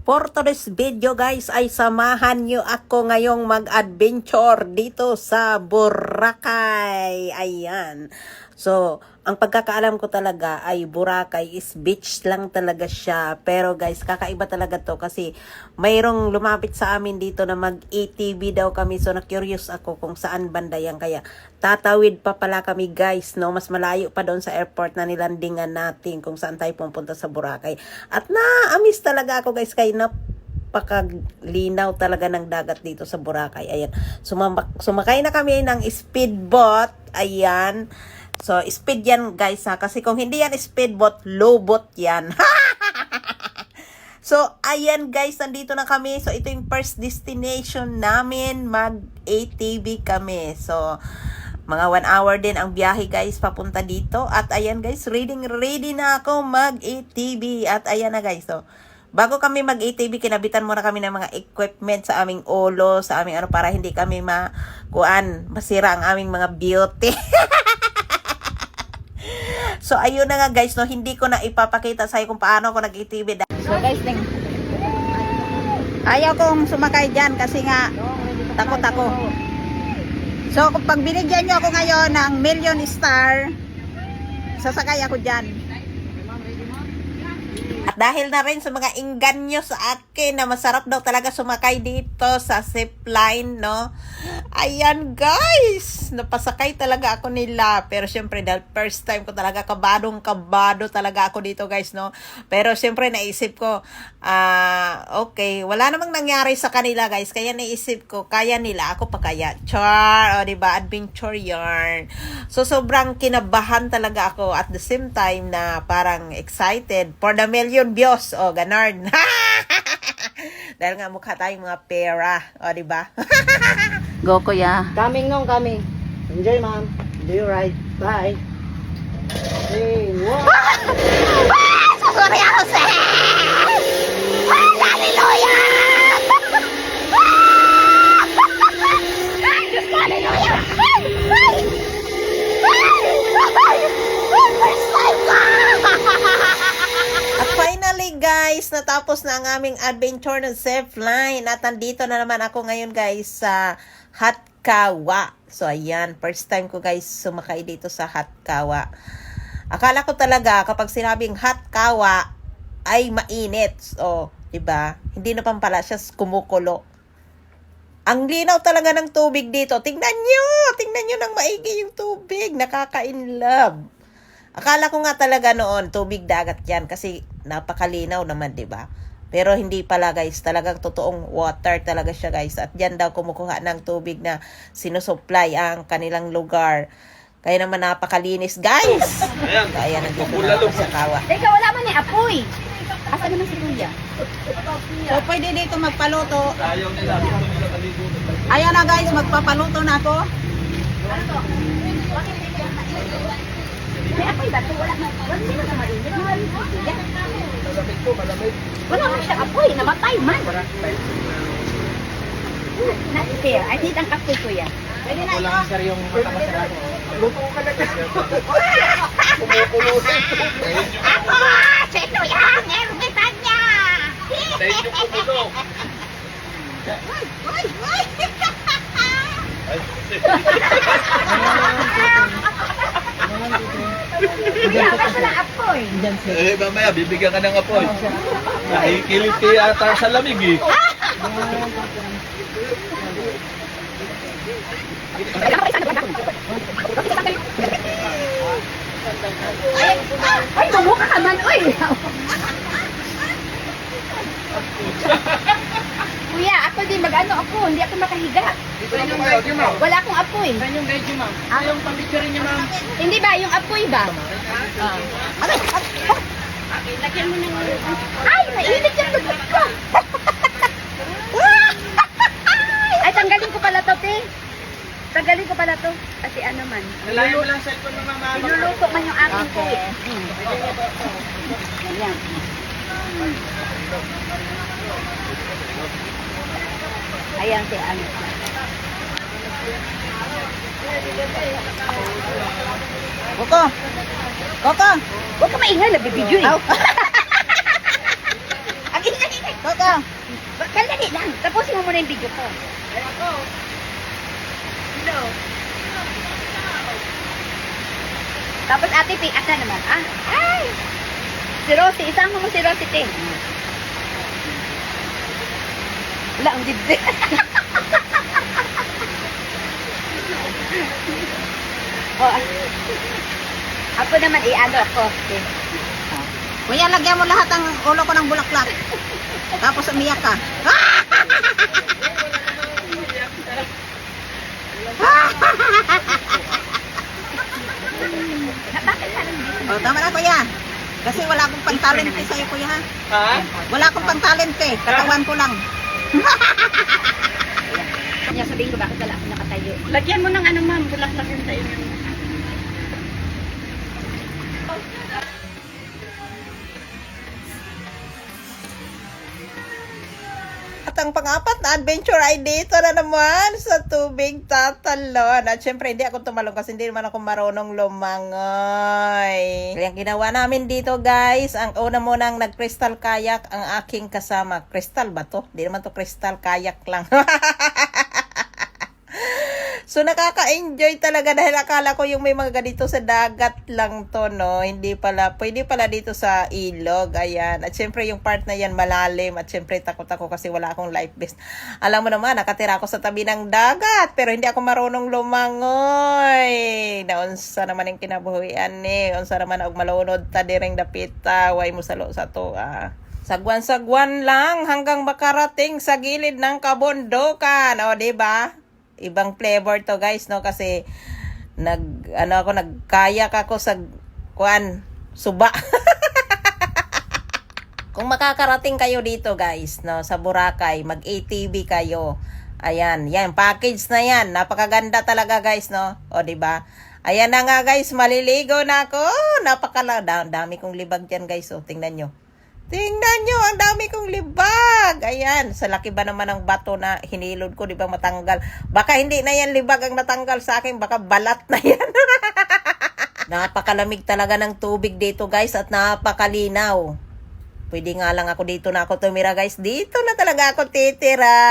For today's video guys ay samahan nyo ako ngayong mag-adventure dito sa Boracay. Ayan. So, ang pagkakaalam ko talaga ay Boracay is beach lang talaga siya. Pero guys, kakaiba talaga to kasi mayroong lumapit sa amin dito na mag-ATV daw kami. So, na-curious ako kung saan banda yan. Kaya tatawid pa pala kami guys, no? Mas malayo pa doon sa airport na nilandingan natin kung saan tayo pupunta sa Boracay. At na-amiss talaga ako guys kay napakalinaw talaga ng dagat dito sa Boracay. Ayan. Sumakay na kami ng speedboat. Ayan. So, speed yan guys ha. Kasi kung hindi yan speedboat, lowboat yan. So, ayan guys, nandito na kami. So, ito yung first destination namin. Mag-ATV kami. So, mga 1 hour din ang biyahe guys papunta dito. At ayan guys, ready na ako mag-ATV. At ayan na guys, so bago kami mag-ATV, kinabitan muna kami ng mga equipment sa aming ulo, sa aming ano, para hindi kami masira ang aming mga beauty. So ayun na nga guys, no, hindi ko na ipapakita sa iyo kung paano ako nag-ATV. So guys, ayaw kong sumakay dyan kasi nga takot ako. So, kung pag binigyan nyo ako ngayon ng million star, sasakay ako dyan. At dahil na rin sa mga inganyo sa akin na masarap daw talaga sumakay dito sa zipline, no? Ayan guys, napasakay talaga ako nila. Pero syempre, dahil first time ko talaga, kabado talaga ako dito guys, no? Pero syempre, naisip ko, okay, wala namang nangyari sa kanila guys. Kaya naisip ko, kaya nila, ako pa kaya. Char, o diba, adventure yarn. So, sobrang kinabahan talaga ako at the same time na parang excited for the million views. O, ganarn. Dahil nga mukha tayong mga pera. O, diba? Go, kuya. Coming nung coming. Enjoy, ma'am. Do you ride? Bye. Hey, wow. Sorry ako sa hallelujah! Hallelujah! At finally guys, natapos na ang aming adventure ng zipline. At nandito na naman ako ngayon guys sa Hatkawa. So ayan, first time ko guys sumakay dito sa Hatkawa. Akala ko talaga kapag sinabing Hatkawa ay mainit. So, diba? Hindi na pala siya kumukulo. Ang linaw talaga ng tubig dito. Tingnan nyo ng maigi yung tubig. Nakaka-inlove. Akala ko nga talaga noon, tubig dagat yan kasi napakalinaw naman, diba? Pero hindi pala guys, talagang totoong water talaga siya guys. At dyan daw kumukuha ng tubig na sinusupply ang kanilang lugar. Kaya naman napakalinis guys. Kaya nandito na ako sa kawa. Teka, wala man ni apoy. Asa naman si Kuya? So pwede dito magpaluto. Ayan na guys, magpapaluto na ako. May apoy ba ito? Wala man. Wala na mainit. Wala man siya apoy. Namatay man. Sir, I need ang kapoy, Kuya. Pwede na ito. Sir, yung mata masarap. Luto ka na ka. Kumukulo sa Ako! Sino yan? Ermitan niya! sa inyo po dito. Kuya, wala na apoy. Eh, mamaya, bibigyan ka ng apoy. Nakikilit kay ata sa lamig eh. Ay, mamukha ka man, uy! Kuya, ako din mag-ano ako, hindi ako makahiga. Wala akong apoy. Saan yung guide niyo, ma'am? Yung pang-picture niyo, ma'am? Hindi ba, yung apoy ba? Lagyan mo ng... Ay, mainit yung lugot ko! Ay, tanggalin ko pala to, te. Tanggalin ko pala to. Kasi ano man. Nalayan mo lang cellphone ng mama. Iluluto man yung aking ko eh. Ayan. Ayan, te, ano. Koko! Koko! Huwag ka maingay, nabibidyo eh. Ang ingay! ka. Dali lang. Tapusin mo muna yung video ko. Tapos ate, asa naman. Ay! Si Rosie, isama mo si Rosie, te. Wala, ang dibdib. Oh, ako naman, i-ano ako. Okay. Kuya, lagyan mo lahat ang ulo ko ng bulaklak. Tapos umiyak ka. Oh, tama na kuya. Kasi wala akong pang-talent sa'yo kuya ha. Ha? Wala akong pang-talent katawan ko lang. Kanya sabihin ko, bakit wala ako nakatayo? Lagyan mo ng ano ma'am, bulaklak yun tayo. At ang pang-apat na adventure ay dito na naman sa tubig tatalon. At syempre, hindi ako tumalon kasi hindi naman ako marunong lumangoy. Kaya ang ginawa namin dito guys, ang una munang nag-crystal kayak ang aking kasama. Crystal ba to? Hindi naman to crystal kayak lang. So, nakaka-enjoy talaga dahil akala ko yung may mga ganito sa dagat lang to, no? Hindi pala, pwede pala dito sa ilog, ayan. At syempre, yung part na yan malalim at syempre, takot ako kasi wala akong life vest. Alam mo naman, nakatira ako sa tabi ng dagat, pero hindi ako marunong lumangoy. Naunsa naman yung kinabuhian ni. Unsa naman og malunod ta direng dapita, way mo salo sa to, Sagwan-sagwan lang hanggang makarating sa gilid ng kabundukan, o, diba? Ibang flavor to guys, no, kasi nagkayak ako sa suba. Kung makakarating kayo dito guys, no, sa Boracay, mag-ATV kayo. Ayan, yan package na yan. Napakaganda talaga guys, no. O di ba? Ayan na nga guys, maliligo na ako. Dami kong libag diyan guys, oh. Tingnan nyo. Tingnan nyo, ang dami kong libag. Ayan, sa laki ba naman ng bato na hinilod ko, di ba matanggal? Baka hindi na yan libag ang natanggal sa akin, baka balat na yan. Napakalamig talaga ng tubig dito guys at napakalinaw. Pwede nga lang ako dito na ako tumira guys. Dito na talaga ako titira.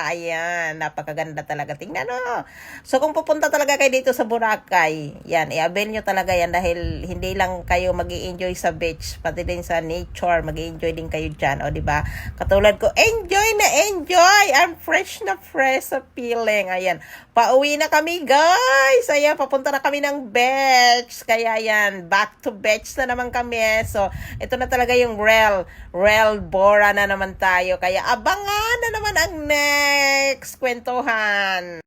Ayan, napakaganda talaga. Tingnan mo. So kung pupunta talaga kayo dito sa Boracay, yan, i-avail nyo talaga yan dahil hindi lang kayo mag-i-enjoy sa beach, pati din sa nature, mag-i-enjoy din kayo dyan. O diba? Katulad ko, enjoy na enjoy. I'm fresh na fresh sa feeling. Ayan, pauwi na kami guys. Ayan, papunta na kami ng beach. Kaya yan, back to beach na naman kami. So, ito na talaga yung Rel Bora na naman tayo. Kaya abangan na naman ang next kwentuhan.